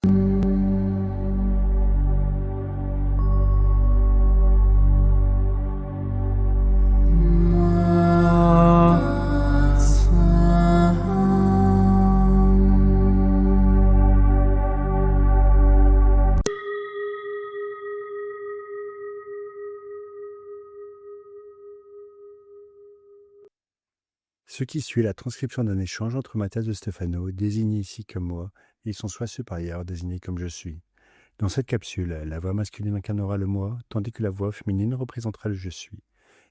Ce qui suit est la transcription d'un échange entre Mathias de Stefano, désigné ici comme moi, et son soi supérieur, désigné comme je suis. Dans cette capsule, la voix masculine incarnera le moi, tandis que la voix féminine représentera le je suis.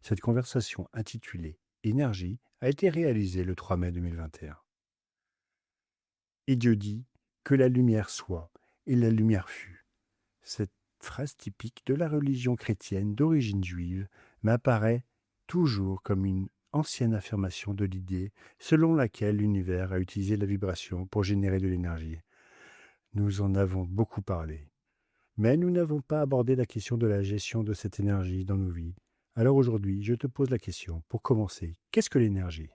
Cette conversation intitulée Énergie a été réalisée le 3 mai 2021. Et Dieu dit que la lumière soit, et la lumière fut. Cette phrase typique de la religion chrétienne d'origine juive m'apparaît toujours comme une ancienne affirmation de l'idée selon laquelle l'univers a utilisé la vibration pour générer de l'énergie. Nous en avons beaucoup parlé, mais nous n'avons pas abordé la question de la gestion de cette énergie dans nos vies. Alors aujourd'hui, je te pose la question, pour commencer, qu'est-ce que l'énergie ?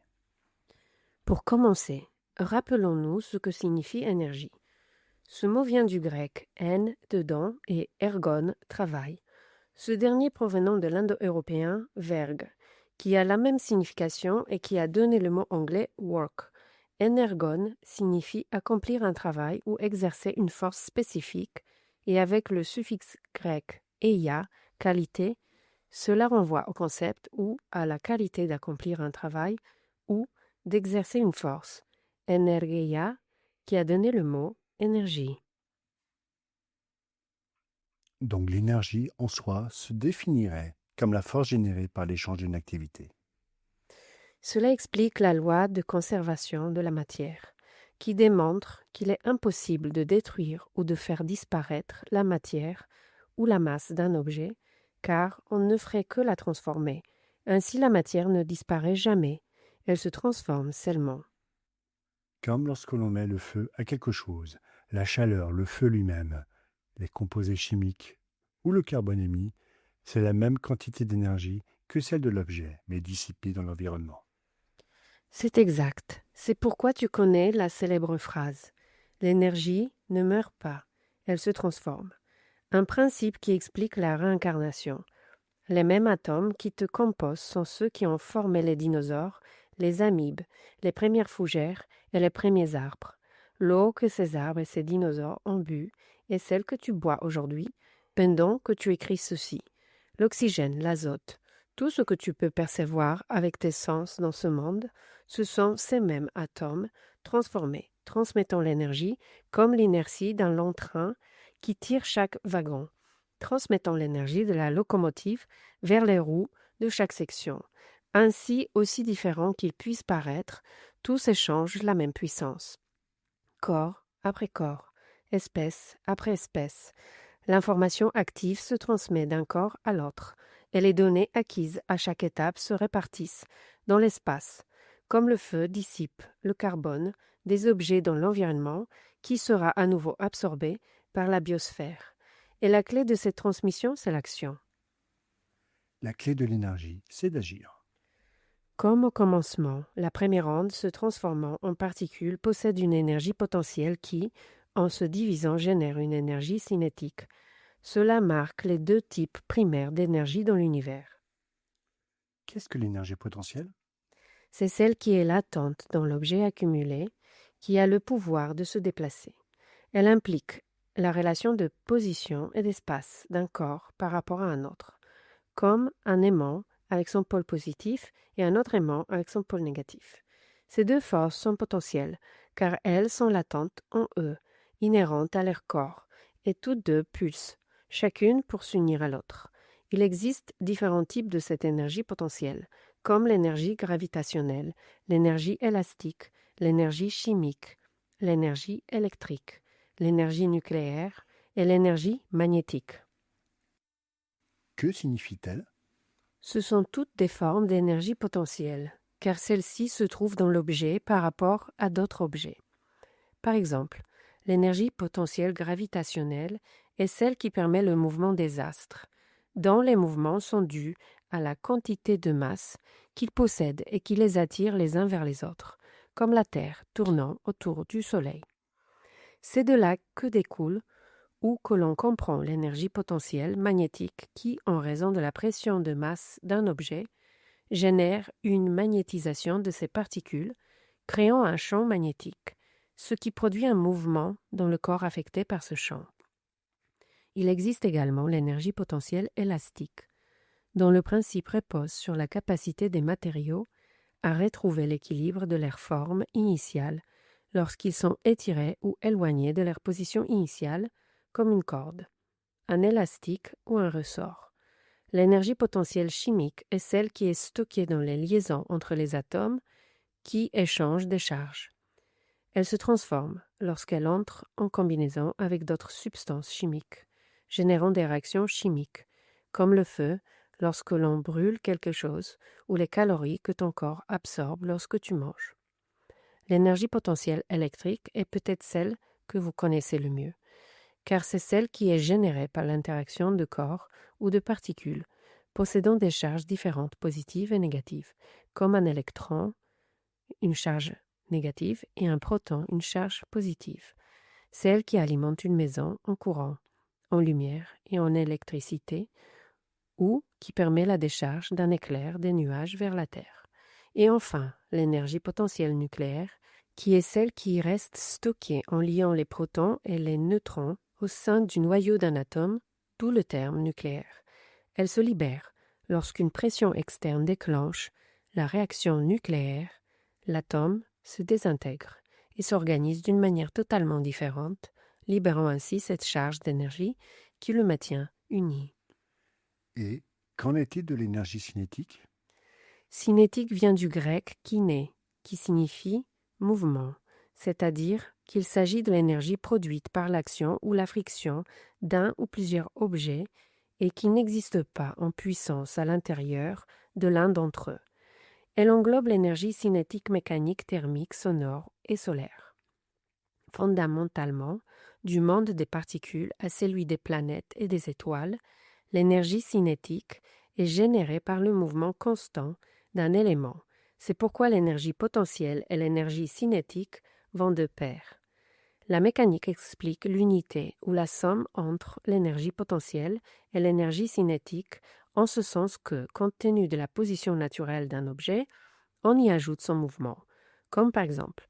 Pour commencer, rappelons-nous ce que signifie énergie. Ce mot vient du grec en, dedans, et ergon, travail. Ce dernier provenant de l'indo-européen verg, qui a la même signification et qui a donné le mot anglais work. Energon signifie accomplir un travail ou exercer une force spécifique, et avec le suffixe grec eia, qualité, cela renvoie au concept ou à la qualité d'accomplir un travail ou d'exercer une force. Energeia, qui a donné le mot énergie. Donc l'énergie en soi se définirait comme la force générée par l'échange d'une activité. Cela explique la loi de conservation de la matière, qui démontre qu'il est impossible de détruire ou de faire disparaître la matière ou la masse d'un objet, car on ne ferait que la transformer. Ainsi la matière ne disparaît jamais, elle se transforme seulement. Comme lorsque l'on met le feu à quelque chose, la chaleur, le feu lui-même, les composés chimiques ou le carbone émis, c'est la même quantité d'énergie que celle de l'objet, mais dissipée dans l'environnement. C'est exact. C'est pourquoi tu connais la célèbre phrase « L'énergie ne meurt pas, elle se transforme ». Un principe qui explique la réincarnation. Les mêmes atomes qui te composent sont ceux qui ont formé les dinosaures, les amibes, les premières fougères et les premiers arbres. L'eau que ces arbres et ces dinosaures ont bu est celle que tu bois aujourd'hui, pendant que tu écris ceci. L'oxygène, l'azote, tout ce que tu peux percevoir avec tes sens dans ce monde, ce sont ces mêmes atomes transformés, transmettant l'énergie comme l'inertie d'un long train qui tire chaque wagon, transmettant l'énergie de la locomotive vers les roues de chaque section. Ainsi, aussi différents qu'ils puissent paraître, tous échangent la même puissance. Corps après corps, espèce après espèce, l'information active se transmet d'un corps à l'autre, et les données acquises à chaque étape se répartissent dans l'espace, comme le feu dissipe le carbone des objets dans l'environnement qui sera à nouveau absorbé par la biosphère. Et la clé de cette transmission, c'est l'action. La clé de l'énergie, c'est d'agir. Comme au commencement, la première onde se transformant en particules possède une énergie potentielle qui, en se divisant, génère une énergie cinétique. Cela marque les deux types primaires d'énergie dans l'univers. Qu'est-ce que l'énergie potentielle ? C'est celle qui est latente dans l'objet accumulé, qui a le pouvoir de se déplacer. Elle implique la relation de position et d'espace d'un corps par rapport à un autre, comme un aimant avec son pôle positif et un autre aimant avec son pôle négatif. Ces deux forces sont potentielles, car elles sont latentes en eux, inhérentes à leur corps, et toutes deux pulsent, chacune pour s'unir à l'autre. Il existe différents types de cette énergie potentielle, comme l'énergie gravitationnelle, l'énergie élastique, l'énergie chimique, l'énergie électrique, l'énergie nucléaire et l'énergie magnétique. Que signifie-t-elle ? Ce sont toutes des formes d'énergie potentielle, car celles-ci se trouvent dans l'objet par rapport à d'autres objets. Par exemple, l'énergie potentielle gravitationnelle est celle qui permet le mouvement des astres, dont les mouvements sont dus à la quantité de masse qu'ils possèdent et qui les attire les uns vers les autres, comme la Terre tournant autour du Soleil. C'est de là que découle ou que l'on comprend l'énergie potentielle magnétique qui, en raison de la pression de masse d'un objet, génère une magnétisation de ses particules, créant un champ magnétique, ce qui produit un mouvement dans le corps affecté par ce champ. Il existe également l'énergie potentielle élastique, dont le principe repose sur la capacité des matériaux à retrouver l'équilibre de leur forme initiale lorsqu'ils sont étirés ou éloignés de leur position initiale, comme une corde, un élastique ou un ressort. L'énergie potentielle chimique est celle qui est stockée dans les liaisons entre les atomes qui échangent des charges. Elle se transforme lorsqu'elle entre en combinaison avec d'autres substances chimiques, générant des réactions chimiques, comme le feu lorsque l'on brûle quelque chose ou les calories que ton corps absorbe lorsque tu manges. L'énergie potentielle électrique est peut-être celle que vous connaissez le mieux, car c'est celle qui est générée par l'interaction de corps ou de particules possédant des charges différentes positives et négatives, comme un électron, une charge négative, et un proton, une charge positive. C'est elle qui alimente une maison en courant, en lumière et en électricité, ou qui permet la décharge d'un éclair des nuages vers la Terre. Et enfin, l'énergie potentielle nucléaire, qui est celle qui reste stockée en liant les protons et les neutrons au sein du noyau d'un atome, d'où le terme nucléaire. Elle se libère lorsqu'une pression externe déclenche la réaction nucléaire, l'atome se désintègre et s'organise d'une manière totalement différente, libérant ainsi cette charge d'énergie qui le maintient uni. Et qu'en est-il de l'énergie cinétique? Cinétique vient du grec kiné, qui signifie mouvement, c'est-à-dire qu'il s'agit de l'énergie produite par l'action ou la friction d'un ou plusieurs objets et qui n'existe pas en puissance à l'intérieur de l'un d'entre eux. Elle englobe l'énergie cinétique mécanique, thermique, sonore et solaire. Fondamentalement, du monde des particules à celui des planètes et des étoiles, l'énergie cinétique est générée par le mouvement constant d'un élément. C'est pourquoi l'énergie potentielle et l'énergie cinétique vont de pair. La mécanique explique l'unité ou la somme entre l'énergie potentielle et l'énergie cinétique en ce sens que, compte tenu de la position naturelle d'un objet, on y ajoute son mouvement, comme par exemple,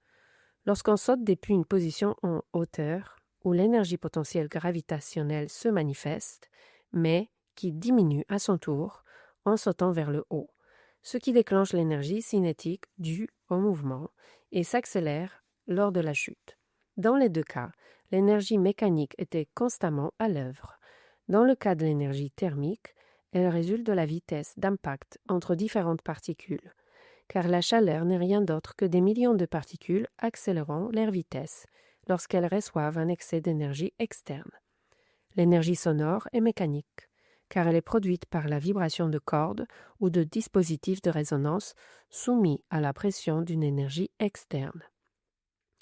lorsqu'on saute depuis une position en hauteur où l'énergie potentielle gravitationnelle se manifeste, mais qui diminue à son tour en sautant vers le haut, ce qui déclenche l'énergie cinétique due au mouvement et s'accélère lors de la chute. Dans les deux cas, l'énergie mécanique était constamment à l'œuvre. Dans le cas de l'énergie thermique, elle résulte de la vitesse d'impact entre différentes particules, car la chaleur n'est rien d'autre que des millions de particules accélérant leur vitesse lorsqu'elles reçoivent un excès d'énergie externe. L'énergie sonore est mécanique, car elle est produite par la vibration de cordes ou de dispositifs de résonance soumis à la pression d'une énergie externe.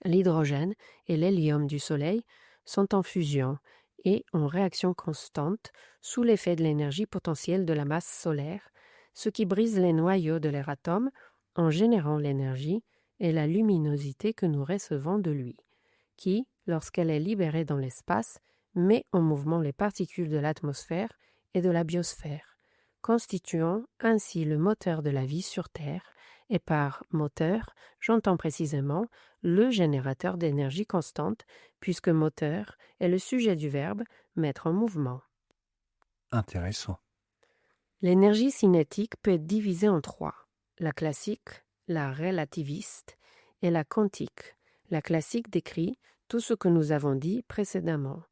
L'hydrogène et l'hélium du Soleil sont en fusion et en réaction constante sous l'effet de l'énergie potentielle de la masse solaire, ce qui brise les noyaux de leur atome en générant l'énergie et la luminosité que nous recevons de lui, qui, lorsqu'elle est libérée dans l'espace, met en mouvement les particules de l'atmosphère et de la biosphère, constituant ainsi le moteur de la vie sur Terre, et par moteur, j'entends précisément le générateur d'énergie constante, puisque moteur est le sujet du verbe mettre en mouvement. Intéressant. L'énergie cinétique peut être divisée en trois, la classique, la relativiste et la quantique. La classique décrit tout ce que nous avons dit précédemment,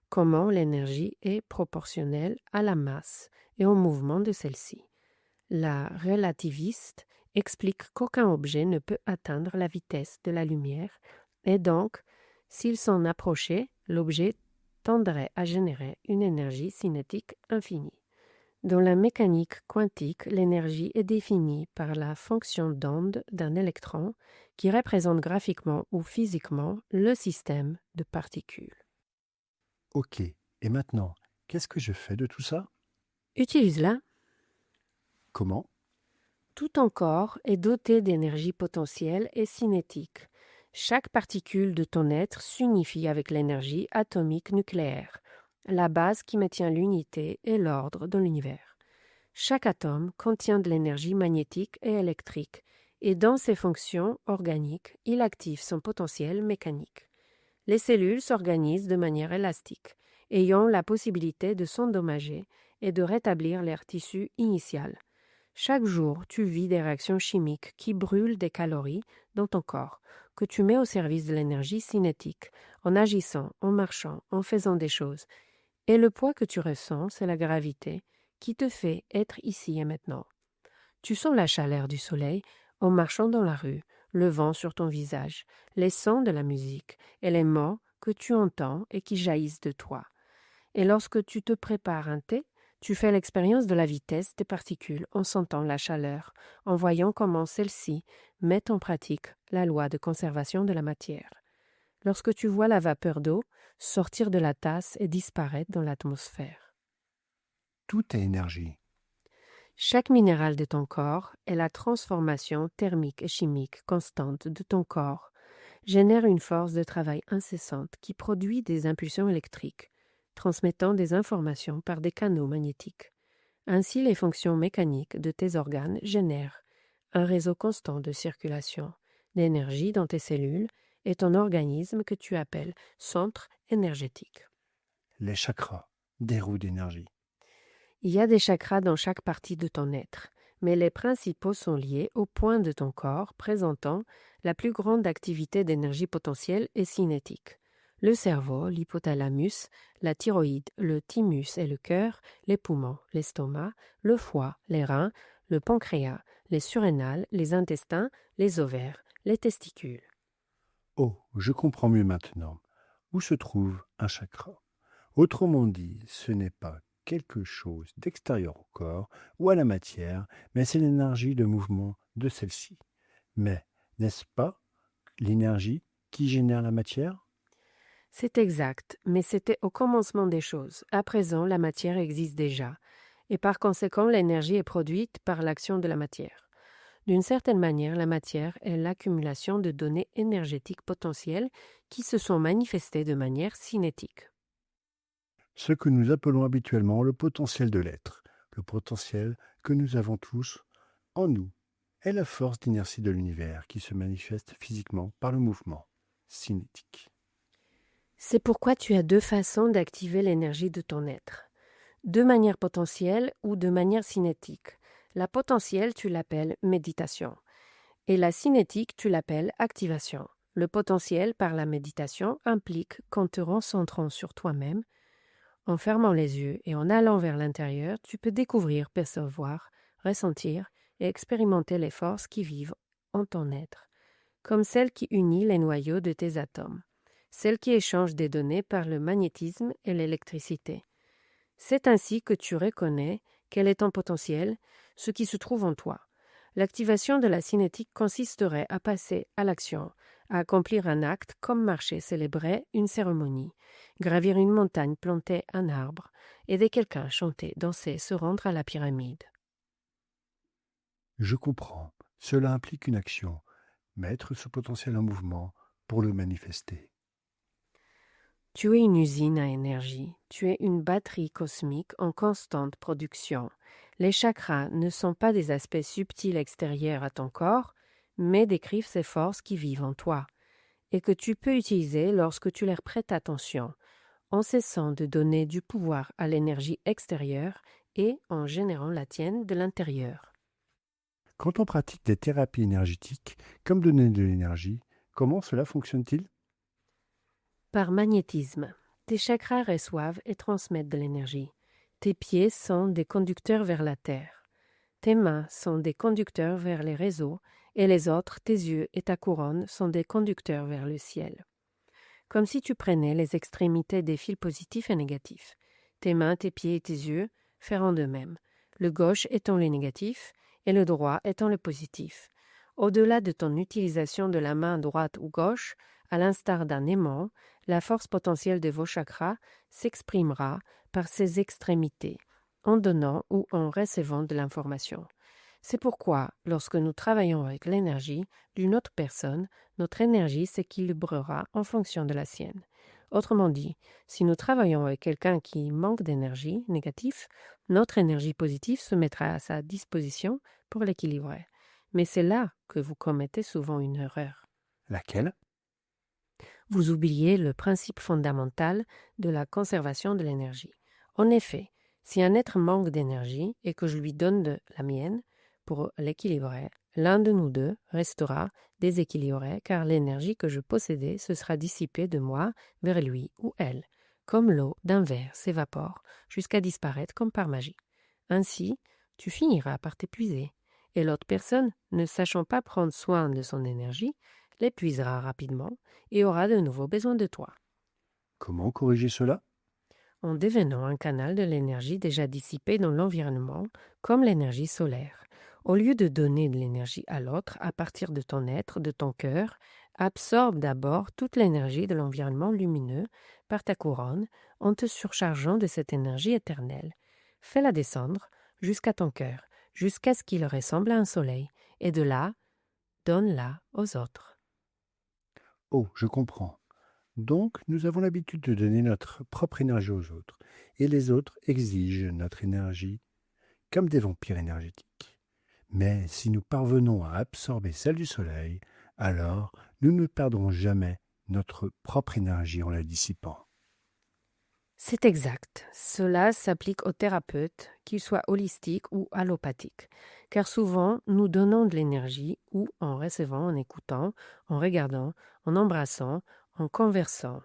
comment l'énergie est proportionnelle à la masse et au mouvement de celle-ci. La relativiste explique qu'aucun objet ne peut atteindre la vitesse de la lumière et donc, s'il s'en approchait, l'objet tendrait à générer une énergie cinétique infinie. Dans la mécanique quantique, l'énergie est définie par la fonction d'onde d'un électron qui représente graphiquement ou physiquement le système de particules. Ok, et maintenant, qu'est-ce que je fais de tout ça? Utilise-la. Comment? Tout ton corps est doté d'énergie potentielle et cinétique. Chaque particule de ton être s'unifie avec l'énergie atomique nucléaire, la base qui maintient l'unité et l'ordre de l'univers. Chaque atome contient de l'énergie magnétique et électrique, et dans ses fonctions organiques, il active son potentiel mécanique. Les cellules s'organisent de manière élastique, ayant la possibilité de s'endommager et de rétablir leur tissu initial. Chaque jour, tu vis des réactions chimiques qui brûlent des calories dans ton corps, que tu mets au service de l'énergie cinétique, en agissant, en marchant, en faisant des choses. Et le poids que tu ressens, c'est la gravité qui te fait être ici et maintenant. Tu sens la chaleur du soleil en marchant dans la rue, le vent sur ton visage, les sons de la musique et les mots que tu entends et qui jaillissent de toi. Et lorsque tu te prépares un thé, tu fais l'expérience de la vitesse des particules en sentant la chaleur, en voyant comment celles-ci mettent en pratique la loi de conservation de la matière. Lorsque tu vois la vapeur d'eau sortir de la tasse et disparaître dans l'atmosphère. Tout est énergie. Chaque minéral de ton corps et la transformation thermique et chimique constante de ton corps génère une force de travail incessante qui produit des impulsions électriques, transmettant des informations par des canaux magnétiques. Ainsi, les fonctions mécaniques de tes organes génèrent un réseau constant de circulation d'énergie dans tes cellules et ton organisme que tu appelles centre énergétique. Les chakras, des roues d'énergie. Il y a des chakras dans chaque partie de ton être, mais les principaux sont liés au point de ton corps présentant la plus grande activité d'énergie potentielle et cinétique. Le cerveau, l'hypothalamus, la thyroïde, le thymus et le cœur, les poumons, l'estomac, le foie, les reins, le pancréas, les surrénales, les intestins, les ovaires, les testicules. Oh, je comprends mieux maintenant. Où se trouve un chakra? Autrement dit, ce n'est pas quelque chose d'extérieur au corps ou à la matière, mais c'est l'énergie de mouvement de celle-ci. Mais n'est-ce pas l'énergie qui génère la matière? C'est exact, mais c'était au commencement des choses. À présent, la matière existe déjà, et par conséquent, l'énergie est produite par l'action de la matière. D'une certaine manière, la matière est l'accumulation de données énergétiques potentielles qui se sont manifestées de manière cinétique. Ce que nous appelons habituellement le potentiel de l'être, le potentiel que nous avons tous en nous, est la force d'inertie de l'univers qui se manifeste physiquement par le mouvement cinétique. C'est pourquoi tu as deux façons d'activer l'énergie de ton être. De manière potentielle ou de manière cinétique. La potentielle, tu l'appelles méditation. Et la cinétique, tu l'appelles activation. Le potentiel par la méditation implique qu'en te recentrant sur toi-même, en fermant les yeux et en allant vers l'intérieur, tu peux découvrir, percevoir, ressentir et expérimenter les forces qui vivent en ton être, comme celle qui unit les noyaux de tes atomes, celle qui échange des données par le magnétisme et l'électricité. C'est ainsi que tu reconnais quel est ton potentiel, ce qui se trouve en toi. L'activation de la cinétique consisterait à passer à l'action, à accomplir un acte comme marcher, célébrer une cérémonie, gravir une montagne, planter un arbre, aider quelqu'un, chanter, danser, se rendre à la pyramide. Je comprends, cela implique une action, mettre ce potentiel en mouvement pour le manifester. Tu es une usine à énergie, tu es une batterie cosmique en constante production. Les chakras ne sont pas des aspects subtils extérieurs à ton corps, mais décrivent ces forces qui vivent en toi, et que tu peux utiliser lorsque tu leur prêtes attention, en cessant de donner du pouvoir à l'énergie extérieure et en générant la tienne de l'intérieur. Quand on pratique des thérapies énergétiques, comme donner de l'énergie, comment cela fonctionne-t-il? Par magnétisme, tes chakras reçoivent et transmettent de l'énergie. Tes pieds sont des conducteurs vers la terre. Tes mains sont des conducteurs vers les réseaux et les autres, tes yeux et ta couronne, sont des conducteurs vers le ciel. Comme si tu prenais les extrémités des fils positifs et négatifs. Tes mains, tes pieds et tes yeux feront de même, le gauche étant le négatif et le droit étant le positif. Au-delà de ton utilisation de la main droite ou gauche, à l'instar d'un aimant, la force potentielle de vos chakras s'exprimera par ces extrémités, en donnant ou en recevant de l'information. C'est pourquoi, lorsque nous travaillons avec l'énergie d'une autre personne, notre énergie s'équilibrera en fonction de la sienne. Autrement dit, si nous travaillons avec quelqu'un qui manque d'énergie négative, notre énergie positive se mettra à sa disposition pour l'équilibrer. Mais c'est là que vous commettez souvent une erreur. Laquelle? Vous oubliez le principe fondamental de la conservation de l'énergie. En effet, si un être manque d'énergie et que je lui donne de la mienne pour l'équilibrer, l'un de nous deux restera déséquilibré car l'énergie que je possédais se sera dissipée de moi vers lui ou elle, comme l'eau d'un verre s'évapore jusqu'à disparaître comme par magie. Ainsi, tu finiras par t'épuiser et l'autre personne, ne sachant pas prendre soin de son énergie, l'épuisera rapidement et aura de nouveau besoin de toi. Comment corriger cela? En devenant un canal de l'énergie déjà dissipée dans l'environnement, comme l'énergie solaire. Au lieu de donner de l'énergie à l'autre à partir de ton être, de ton cœur, absorbe d'abord toute l'énergie de l'environnement lumineux par ta couronne en te surchargeant de cette énergie éternelle. Fais-la descendre jusqu'à ton cœur, jusqu'à ce qu'il ressemble à un soleil, et de là, donne-la aux autres. Oh, je comprends. Donc, nous avons l'habitude de donner notre propre énergie aux autres, et les autres exigent notre énergie comme des vampires énergétiques. Mais si nous parvenons à absorber celle du soleil, alors nous ne perdrons jamais notre propre énergie en la dissipant. C'est exact. Cela s'applique aux thérapeutes, qu'ils soient holistiques ou allopathiques, car souvent nous donnons de l'énergie ou en recevant, en écoutant, en regardant, en embrassant, en conversant.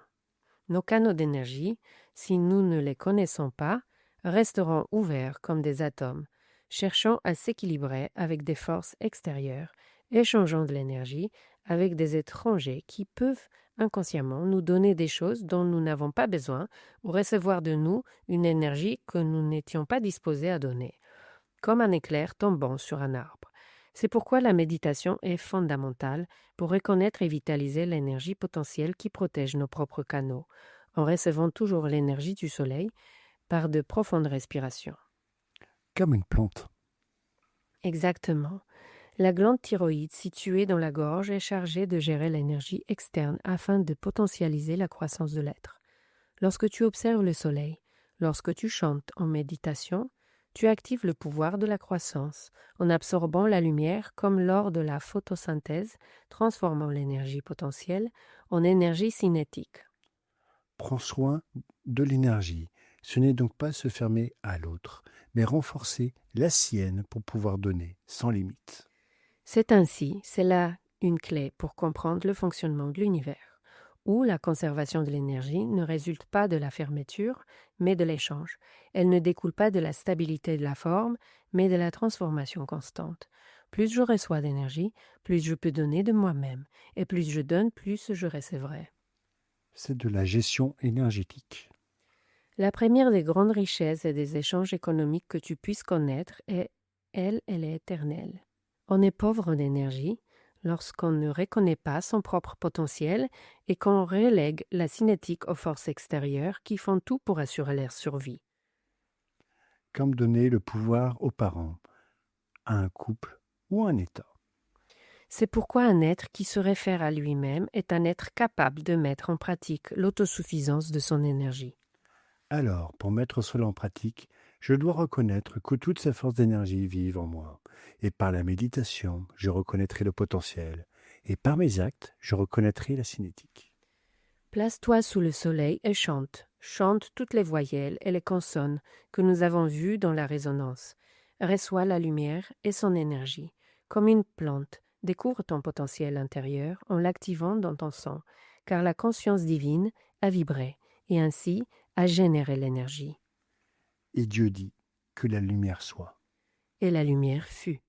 Nos canaux d'énergie, si nous ne les connaissons pas, resteront ouverts comme des atomes, cherchant à s'équilibrer avec des forces extérieures, échangeant de l'énergie avec des étrangers qui peuvent inconsciemment nous donner des choses dont nous n'avons pas besoin ou recevoir de nous une énergie que nous n'étions pas disposés à donner, comme un éclair tombant sur un arbre. C'est pourquoi la méditation est fondamentale pour reconnaître et vitaliser l'énergie potentielle qui protège nos propres canaux, en recevant toujours l'énergie du soleil par de profondes respirations. Comme une plante. Exactement. La glande thyroïde située dans la gorge est chargée de gérer l'énergie externe afin de potentialiser la croissance de l'être. Lorsque tu observes le soleil, lorsque tu chantes en méditation, tu actives le pouvoir de la croissance en absorbant la lumière comme lors de la photosynthèse, transformant l'énergie potentielle en énergie cinétique. Prends soin de l'énergie. Ce n'est donc pas se fermer à l'autre, mais renforcer la sienne pour pouvoir donner sans limite. C'est là une clé pour comprendre le fonctionnement de l'univers, où la conservation de l'énergie ne résulte pas de la fermeture, mais de l'échange. Elle ne découle pas de la stabilité de la forme, mais de la transformation constante. Plus je reçois d'énergie, plus je peux donner de moi-même, et plus je donne, plus je recevrai. C'est de la gestion énergétique. La première des grandes richesses et des échanges économiques que tu puisses connaître est, elle est éternelle. On est pauvre en énergie lorsqu'on ne reconnaît pas son propre potentiel et qu'on relègue la cinétique aux forces extérieures qui font tout pour assurer leur survie. Comme donner le pouvoir aux parents, à un couple ou à un État. C'est pourquoi un être qui se réfère à lui-même est un être capable de mettre en pratique l'autosuffisance de son énergie. Alors, pour mettre cela en pratique, je dois reconnaître que toutes ces forces d'énergie vivent en moi. Et par la méditation, je reconnaîtrai le potentiel. Et par mes actes, je reconnaîtrai la cinétique. Place-toi sous le soleil et chante. Chante toutes les voyelles et les consonnes que nous avons vues dans la résonance. Reçois la lumière et son énergie. Comme une plante, découvre ton potentiel intérieur en l'activant dans ton sang, car la conscience divine a vibré et ainsi a généré l'énergie. Et Dieu dit que la lumière soit. Et la lumière fut.